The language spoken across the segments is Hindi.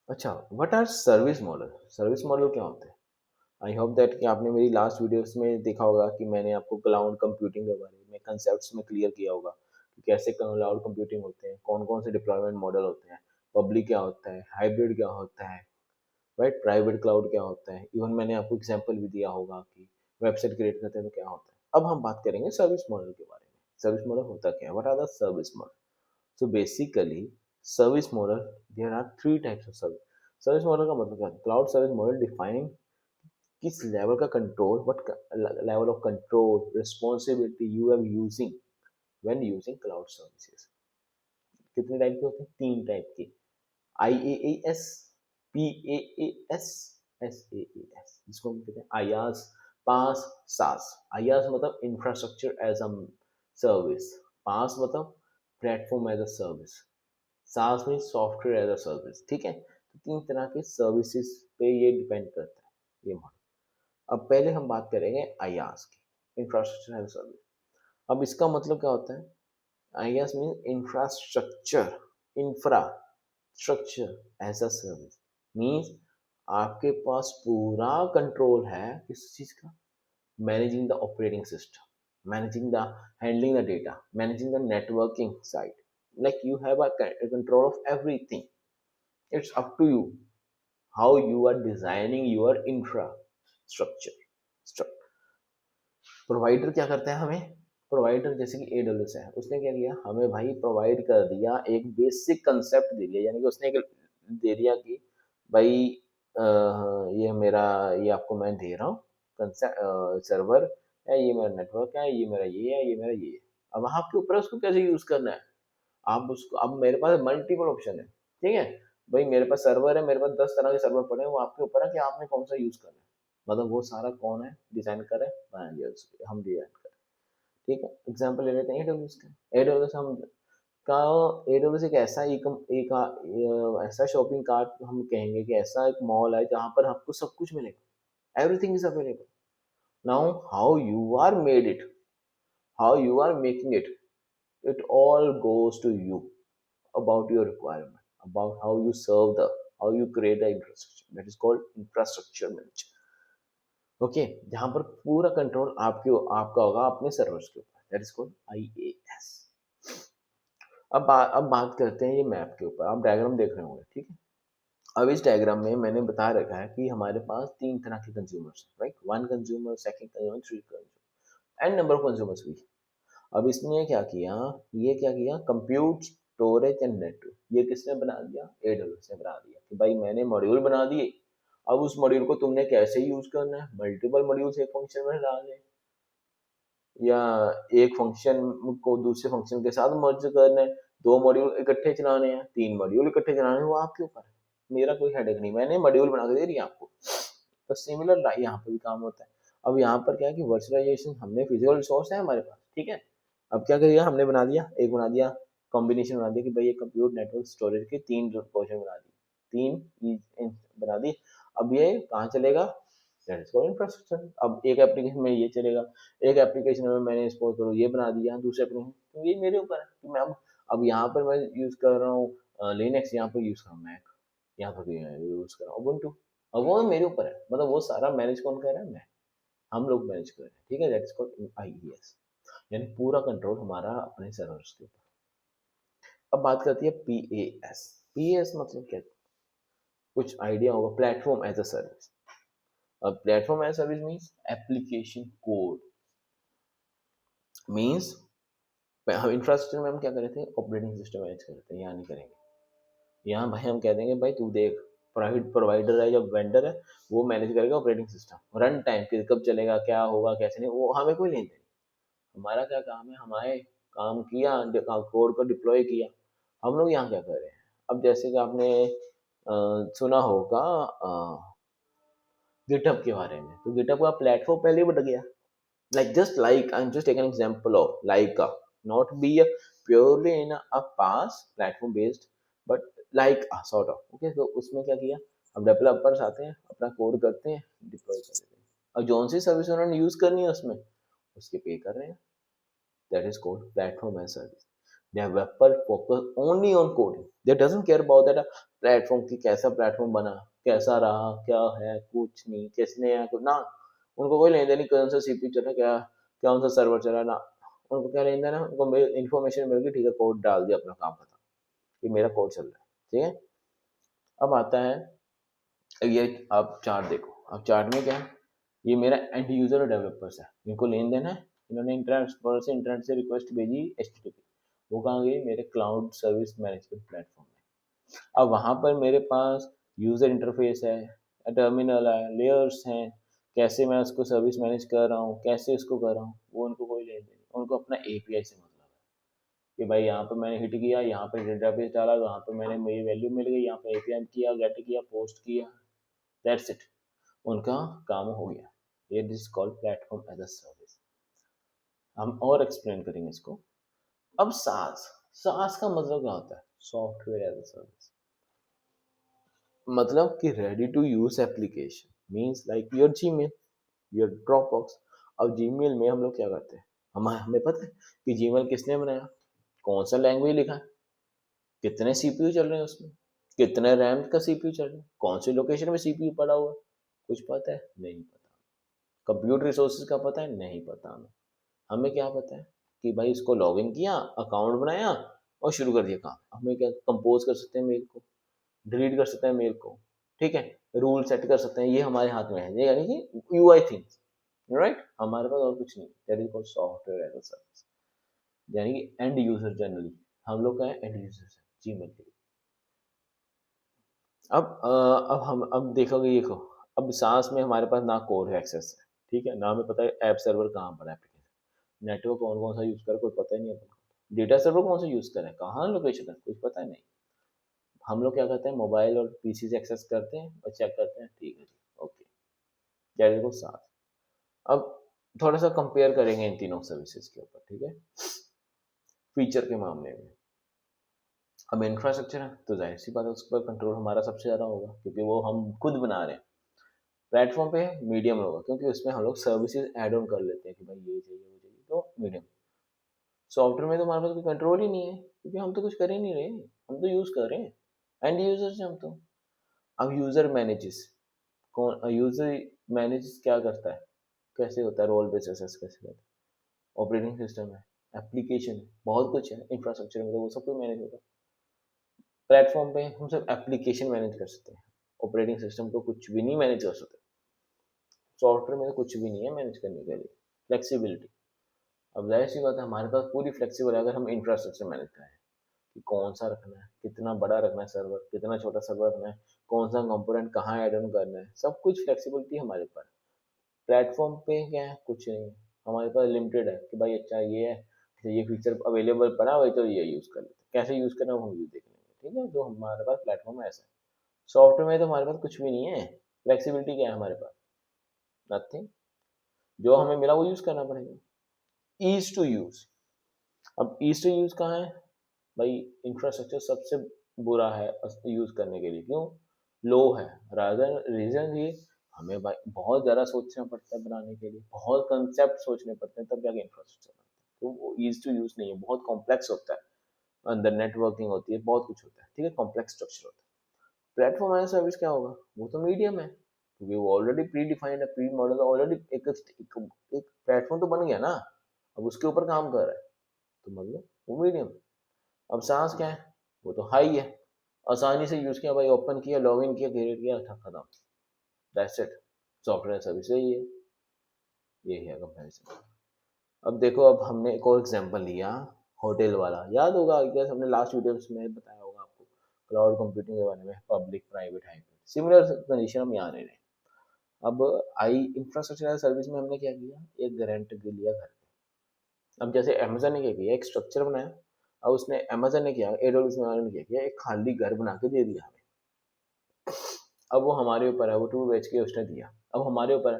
अच्छा, what are service model? Service model क्या होते हैं? आई होप दैट कि आपने मेरी लास्ट वीडियोस में देखा होगा कि मैंने आपको क्लाउड कंप्यूटिंग के बारे में कंसेप्ट्स में क्लियर किया होगा कि कैसे क्लाउड कंप्यूटिंग होते हैं, कौन कौन से डिप्लॉयमेंट मॉडल होते हैं, पब्लिक क्या होता है, हाइब्रिड क्या होता है, राइट, प्राइवेट क्लाउड क्या होता है। इवन मैंने आपको एग्जांपल भी दिया होगा कि वेबसाइट क्रिएट करते हैं तो क्या होता है। अब हम बात करेंगे सर्विस मॉडल के बारे में। सर्विस मॉडल होता क्या है? What are the service model? So basically, service model, there are three types of service. Service model का मतलब क्या है? क्लाउड सर्विस मॉडल डिफाइन किस लेवल का control, what level of control responsibility you are using when using cloud services. कितने टाइप के होते हैं? तीन टाइप के। IaaS, PaaS, SaaS, जिसको हम कहते हैं IaaS, PaaS, SaaS। IaaS मतलब infrastructure as a service, PaaS मतलब platform as a service, SaaS में सॉफ्टवेयर एज अ सर्विस। ठीक है, तो तीन तरह के सर्विसेज पे ये डिपेंड करता है ये मॉडल। अब पहले हम बात करेंगे आईaaS की, इंफ्रास्ट्रक्चर एज अ सर्विस। अब इसका मतलब क्या होता है? IaaS mean infrastructure, infrastructure as a service. Means आपके पास पूरा कंट्रोल है किस चीज का? Managing the operating system, managing the handling the data, managing the networking side, like you have a control of everything. It's up to you how you are designing your infrastructure. Provider क्या करता है हमें? प्रोवाइडर जैसे कि AWS है, उसने क्या किया हमें भाई? प्रोवाइड कर दिया, एक बेसिक कंसेप्ट दे दिया, यानी कि उसने एक दे दिया कि भाई ये मेरा, ये आपको मैं दे रहा हूँ कंसेप्ट, सर्वर है, ये मेरा नेटवर्क है, ये मेरा ये है, ये मेरा ये है। अब आपके ऊपर है उसको कैसे यूज करना है। आप उसको, अब मेरे पास मल्टीपल ऑप्शन है, ठीक है भाई, मेरे पास सर्वर है, मेरे पास 10 तरह के सर्वर पड़े हैं, वो आपके ऊपर है कि आपने कौन सा यूज करना है। मतलब वो सारा कौन है डिजाइन करे? हम डिजाइन करें। ठीक है, एग्जाम्पल ले लेते हैं एडब्ल्यूएस का। एडब्ल्यूएस हम का एडब्ल्यूएस एक ऐसा ऐसा शॉपिंग कार्ट हम कहेंगे कि ऐसा एक मॉल है जहाँ पर आपको सब कुछ मिलेगा, everything is available. Now how you are made it, how you are making it, it all goes to you, about your requirement, about how you serve the, how you create the infrastructure, that is called infrastructure manager। Okay, जहां पर पूरा कंट्रोल आपके आपका होगा अपने सर्वर्स के ऊपर, दैट इज कॉल्ड IaaS। अब बात करते हैं ये मैप के ऊपर। आप डायग्राम देख रहे होंगे, ठीक है। अब इस डायग्राम में मैंने बता रखा है कि हमारे पास तीन तरह के कंज्यूमर्स हैं, right, one consumer, second consumer, three consumer, and number of consumers भी। अब इसने क्या किया, ये क्या किया, कंप्यूट, स्टोरेज एंड नेटवर्क, ये किसने बना दिया? AWS ने बना दिया कि भाई मैंने मॉड्यूल बना दिए। अब उस मॉड्यूल को तुमने कैसे यूज करना है? मल्टीपल मॉड्यूल्स एक फंक्शन में डालने, या एक फंक्शन को दूसरे फंक्शन के साथ मर्ज करना है, दो मॉड्यूल इकट्ठे चलाने हैं, तीन मॉड्यूल इकट्ठे चलाने हैं, वो आपके ऊपर है। मेरा कोई हेडेक नहीं, मैंने मॉड्यूल बना के दे दिया आपको। तो सिमिलर यहाँ पे भी काम होता है। अब यहाँ पर क्या है कि वर्चुअलाइजेशन, हमने फिजिकल रिसोर्स है हमारे पास, ठीक है। अब क्या करिएगा, हमने बना दिया, एक बना दिया, कॉम्बिनेशन बना दिया कि भाई ये कंप्यूट नेटवर्क स्टोरेज के तीन पोर्शन बना दिए, बना दी। अब ये कहाँ चलेगा? That is called infrastructure. अब एक एप्लीकेशन में ये चलेगा, एक एप्लीकेशन में मैंने सपोज करो ये बना दिया, दूसरे एप्लीकेशन, तो ये मेरे ऊपर है कि मैं अब यहाँ पर मैं यूज कर रहा हूँ लिनक्स, यहाँ पर यूज कर रहा हूँ मैक, यहाँ पर यूज कर रहा हूँ उबुंटू। अब वो मेरे ऊपर है, मतलब वो सारा मैनेज कौन कर रहा है? मैं, हम लोग मैनेज कर रहे हैं, ठीक है। दैट इज कॉल्ड IaaS, यानी पूरा कंट्रोल हमारा अपने सर्वर्स के ऊपर। अब बात करती है PaaS। PaaS मतलब क्या? कुछ आइडिया होगा, प्लेटफॉर्म एज अ सर्विस। अब platform as service means application code, means हम इंफ्रास्ट्रक्चर में हम क्या कर रहे थे? ऑपरेटिंग सिस्टम मैनेज कर रहे थे, यहाँ नहीं करेंगे। यहाँ भाई हम कह देंगे भाई तू देख, प्राइवेट प्रोवाइडर है या वेंडर है, वो मैनेज करेगा ऑपरेटिंग सिस्टम, रन टाइम कि कब चलेगा, क्या होगा, कैसे नहीं, वो हमें कोई लेन देन। हमारा क्या काम है? हमारे काम किया, कोड को डिप्लॉय किया। हम लोग यहाँ क्या कर रहे हैं? अब जैसे कि आपने सुना होगा गिटहब के बारे में, तो गिटहब का प्लेटफॉर्म पहले ही बढ़ गया। like I'm just taking an example of like not be a purely in a pass platform based, but like sort of okay। तो उसमें क्या किया, अब डेवलपर्स आते हैं, अपना कोड करते हैं, डिप्लॉय कर देते हैं, अब जोन सी सर्विस उन्होंने यूज करनी है उसमें उसके पे कर रहे हैं। That is called platform as service. Developer focus only on coding, they doesn't care about that platform की कैसा प्लेटफॉर्म बना, कैसा रहा, क्या है, कुछ नहीं, किसने है, कुछ ना, उनको कोई लेन देन नहीं, कौन सा सीपीयू चल रहा है, क्या कौन सा सर्वर चल रहा है, ना उनको क्या लेन देन है, उनको इन्फॉर्मेशन मिल गई, ठीक है, कोड डाल दिया, अपना काम खत्म, ये मेरा कोड चल रहा है, ठीक है। अब आता है ये, आप चार्ट देखो, अब चार्ट में क्या है, ये मेरा एंड यूजर और डेवलपर्स है, इनको लेन देन है, इन्होंने इंटरनेट से रिक्वेस्ट भेजी HTTP, वो कहाँ गई, मेरे क्लाउड सर्विस मैनेजमेंट प्लेटफॉर्म में। अब वहाँ पर मेरे पास यूजर इंटरफेस है, टर्मिनल है, लेयर्स हैं, कैसे मैं उसको सर्विस मैनेज कर रहा हूँ, कैसे उसको कर रहा हूँ, वो उनको कोई लेन देन नहीं, उनको अपना API से मतलब है कि भाई यहाँ पे मैंने हिट किया, यहाँ पे डेटाबेस डाला, वहाँ पे मैंने मेरी वैल्यू मिल गई, यहाँ पे API किया, गेट किया, पोस्ट किया, दैट्स इट, उनका काम हो गया। ये this called platform as a service. हम और एक्सप्लेन करेंगे इसको। अब सास, सास का मतलब क्या होता है, सॉफ्टवेयर एज अ सर्विस, मतलब कि ready to use application means like your Gmail, your Dropbox. अब जीमेल में हम लोग क्या करते हैं, हमें पता है कि जीमेल किसने बनाया, कौन सा लैंग्वेज लिखा है, कितने सीपीयू चल रहे हैं उसमें, कितने रैम का सीपीयू चल रहा है, कौन सी लोकेशन में सीपीयू पड़ा हुआ है, कुछ पता है, नहीं पता। कंप्यूटर रिसोर्सेज का पता है, नहीं पता हमें। हमें क्या पता है कि भाई इसको लॉगिन किया, अकाउंट बनाया और शुरू कर दिया काम। हमें क्या कंपोज कर सकते हैं मेल को, डिलीट कर सकते हैं मेल को, ठीक है, रूल सेट कर सकते हैं, ये हमारे हाथ में है, ये यानी कि UI थिंग्स, राइट, हमारे पास और कुछ नहीं, that is called software as a service, यानी कि एंड यूजर जनरली हम लोग का है, एंड यूजर है जीमेल के लिए। अब हम अब देखोगे, ये को अब सांस में हमारे पास ना कोड है, एक्सेस है, ठीक है, ना हमें पता है ऐप सर्वर कहाँ पर है, एप्लीकेशन नेटवर्क कौन कौन सा यूज करे, कोई पता ही नहीं है, डेटा सर्वर कौन सा यूज करें, कहाँ लोकेशन है, कुछ पता ही नहीं। हम लोग क्या करते हैं, मोबाइल और PC से एक्सेस करते हैं और चेक करते हैं, ठीक है जी, ओके, जैसे को साथ। अब थोड़ा सा कंपेयर करेंगे इन तीनों सर्विसेज के ऊपर, ठीक है, फीचर के मामले में। अब इंफ्रास्ट्रक्चर है तो जाहिर सी बात है, उस पर कंट्रोल हमारा सबसे ज़्यादा होगा, क्योंकि वो हम खुद बना रहे हैं। प्लेटफॉर्म पे मीडियम होगा, क्योंकि उसमें हम लोग सर्विसेज ऐड ऑन कर लेते हैं कि भाई ये चाहिए वो चाहिए, तो मीडियम। सॉफ्टवेयर में तो हमारे पास कोई कंट्रोल ही नहीं है, क्योंकि हम तो कुछ कर ही नहीं रहे, हम तो यूज़ कर रहे हैं, एंड यूजर्स हैं हम तो। अब यूज़र मैनेजेस, कौन यूज़र मैनेज क्या करता है, कैसे होता है, रोल बेस एसेस कैसे करता है, ऑपरेटिंग सिस्टम है, एप्लीकेशन है, बहुत कुछ है इंफ्रास्ट्रक्चर में, तो वो सब कुछ मैनेज होगा। प्लेटफॉर्म पे हम सिर्फ एप्लीकेशन मैनेज कर सकते हैं, ऑपरेटिंग सिस्टम को कुछ भी नहीं मैनेज कर सकते। सॉफ्टवेयर में तो कुछ भी नहीं है मैनेज करने के लिए, फ्लेक्सिबिलिटी। अब जाहिर सी बात है, हमारे पास पूरी फ्लेक्सिबल है अगर हम इंफ्रास्ट्रक्चर मैनेज करें, कि कौन सा रखना है, कितना बड़ा रखना है सर्वर, कितना छोटा सर्वर रखना है, कौन सा कंपोनेंट कहाँ ऐड ऑन करना है, सब कुछ फ्लेक्सिबिलिटी हमारे पास। प्लेटफॉर्म पे क्या है, कुछ नहीं है, हमारे पास लिमिटेड है कि भाई अच्छा ये है, तो ये फीचर अवेलेबल पड़ा हुआ है, तो ये यूज़ कर लेते हैं, कैसे यूज़ करना है वो हम यूज़ देख लेंगे, ठीक है, जो हमारे पास प्लेटफॉर्म है ऐसा है। सॉफ्टवेयर में तो हमारे पास कुछ भी नहीं है, फ्लेक्सिबिलिटी क्या है हमारे पास, नथिंग, जो हमें मिला वो यूज़ करना पड़ेगा। ईज टू यूज़, अब ईज टू यूज़ कहाँ है भाई, इंफ्रास्ट्रक्चर सबसे बुरा है यूज़ करने के लिए, क्यों, लो है, रादर रीज़न ये, हमें भाई बहुत ज़्यादा सोचना पड़ता है बनाने के लिए, बहुत कंसेप्ट सोचने पड़ते हैं, तब जाके इंफ्रास्ट्रक्चर बनता है, तो वो ईज टू यूज़ नहीं है, बहुत कॉम्प्लेक्स होता है, अंदर नेटवर्किंग होती है, बहुत कुछ होता है, ठीक है, कॉम्प्लेक्स स्ट्रक्चर होता है। प्लेटफॉर्म एज सर्विस क्या होगा, वो तो मीडियम है, क्योंकि वो ऑलरेडी प्री डिफाइंड है, प्री मॉडल ऑलरेडी एक प्लेटफॉर्म तो बन गया ना, अब उसके ऊपर काम कर रहा है, तो मतलब वो मीडियम। अब सांस क्या है, वो तो हाई है, आसानी से यूज किया भाई, ओपन किया, लॉग इन किया, क्रिएट किया, खत्म, दैट्स इट, सॉफ्टवेयर सर्विस यही है, यही है कंपैरिजन। अब देखो, अब हमने एक और एग्जांपल लिया, होटल वाला, याद होगा आई गेस हमने लास्ट वीडियोस में बताया होगा आपको, क्लाउड कंप्यूटिंग के बारे में, public private hybrid, similar condition हम यहाँ ले रहे हैं। अब आई इंफ्रास्ट्रक्चर सर्विस में हमने क्या किया, एक गारंटी के लिया घर पे। अब जैसे अमेजन ने क्या किया, एक स्ट्रक्चर बनाया, अब उसने अमेजन ने किया, AWS ने क्या किया, एक खाली घर बना के दे दिया हमें। अब वो हमारे ऊपर है, वो 2 BHK उसने दिया, अब हमारे ऊपर है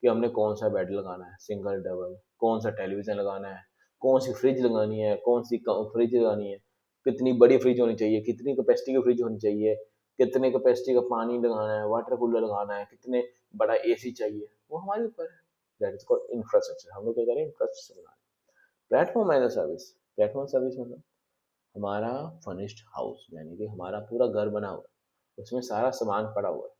कि हमने कौन सा बेड लगाना है, सिंगल डबल, कौन सा टेलीविजन लगाना है, कौन सी फ्रिज लगानी है, कौन सी फ्रिज लगानी है, कितनी बड़ी फ्रिज होनी चाहिए, कितनी कैपेसिटी की फ्रिज होनी चाहिए, कितने कैपेसिटी का पानी लगाना है, वाटर कूलर लगाना है, कितने बड़ा AC चाहिए, वो हमारे ऊपर है। दैट इज कॉल्ड इंफ्रास्ट्रक्चर, हम लोग क्या करें, इंफ्रास्ट्रक्चर बना रहे हैं। Platform as a service, platform service मतलब हमारा फर्निश्ड हाउस, यानी कि हमारा पूरा घर बना हुआ है, उसमें सारा सामान पड़ा हुआ है।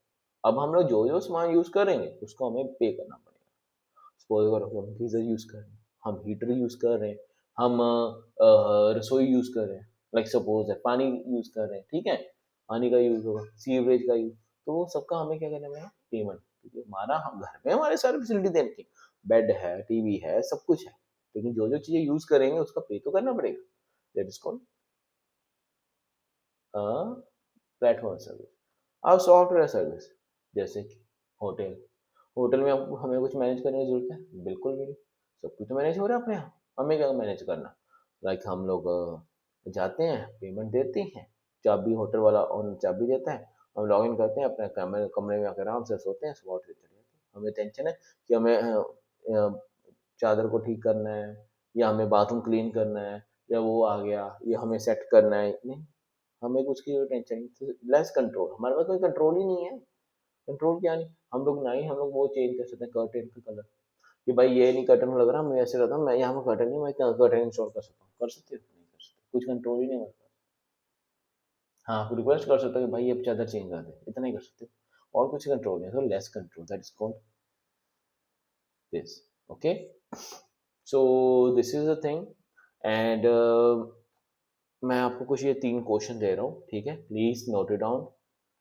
अब हम लोग जो जो सामान यूज़ करेंगे उसको हमें पे करना पड़ेगा। सपोज करो कि हम गीज़र यूज़ कर रहे हैं, हम हीटर यूज़ कर रहे हैं, हम रसोई यूज़ कर रहे हैं, लाइक सपोज है पानी यूज़ कर रहे हैं, ठीक है, पानी का यूज़ होगा, सीवरेज का यूज़, तो वो सबका हमें क्या करना है, पेमेंट, क्योंकि हमारा हम घर में हमारे सारी फैसिलिटी दे रखी है, बेड है, टीवी है, सब कुछ है, लेकिन जो जो चीज़ें यूज़ करेंगे उसका पे तो करना पड़ेगा। That is called platform service. अब सॉफ्टवेयर सर्विस, जैसे कि होटल, होटल में आपको हमें कुछ मैनेज करने की जरूरत है, बिल्कुल भी नहीं, सब कुछ तो मैनेज हो रहा है अपने यहाँ, हमें क्या मैनेज करना। लाइक हम लोग जाते हैं, पेमेंट देते हैं, चाबी होटल वाला ऑन चाबी देता है, हम लॉग इन करते हैं, अपने कमरे कमरे में आकर आराम से सोते हैं, सुबह उठ के चले जाते हैं। हमें टेंशन है कि हमें चादर को ठीक करना है, या हमें बाथरूम क्लीन करना है, या वो आ गया, या हमें सेट करना है, नहीं, हमें कुछ की टेंशन नहीं, लेस कंट्रोल, हमारे पास कोई कंट्रोल ही नहीं है। कंट्रोल क्या नहीं, हम लोग ना ही हम लोग वो चेंज कर सकते हैं कर्टेन का कलर, कि भाई ये नहीं कर्टन लग रहा, मैं ऐसे रहता हूँ, मैं यहाँ पे कर्टन नहीं, मैं कर्टन इंस्टॉल कर सकता हूँ, कर सकते हो, नहीं कर सकते, कुछ कंट्रोल ही नहीं हमारे पास। हाँ, आप रिक्वेस्ट कर सकते हो कि भाई ये चादर चेंज कर दे, इतना ही कर सकते हो, और कुछ कंट्रोल नहीं है, तो less control, that is called this. Okay, so this is the thing, and मैं आपको कुछ ये 3 क्वेश्चन दे रहा हूँ, ठीक है? Please note it down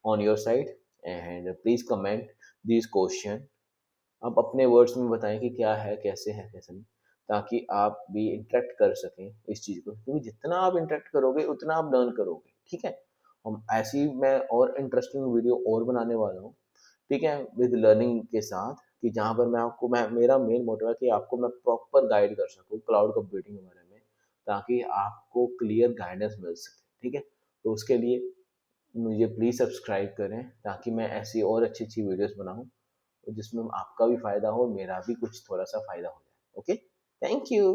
on your side and please comment this question. आप अपने वर्ड्स में बताएँ कि क्या है, कैसे नहीं, ताकि आप भी इंटरैक्ट कर सकें इस चीज़ को, क्योंकि जितना आप इंटरैक्ट करोगे उतना आप लर्न करोगे, ठीक है? हम ऐसी मैं और इंटरेस्टिंग वीडियो और बनाने वाला हूँ, ठीक है? विद लर्निंग के साथ, कि जहाँ पर मैं मेरा मेन मोटिव है कि आपको मैं प्रॉपर गाइड कर सकूँ क्लाउड कंप्यूटिंग के बारे में, ताकि आपको क्लियर गाइडेंस मिल सके, ठीक है? तो उसके लिए मुझे प्लीज़ सब्सक्राइब करें, ताकि मैं ऐसी और अच्छी-अच्छी वीडियोज़ बनाऊँ, जिसमें आपका भी फ़ायदा हो और मेरा भी कुछ थोड़ा-सा फ़ायदा हो जाए। ओके? Thank you.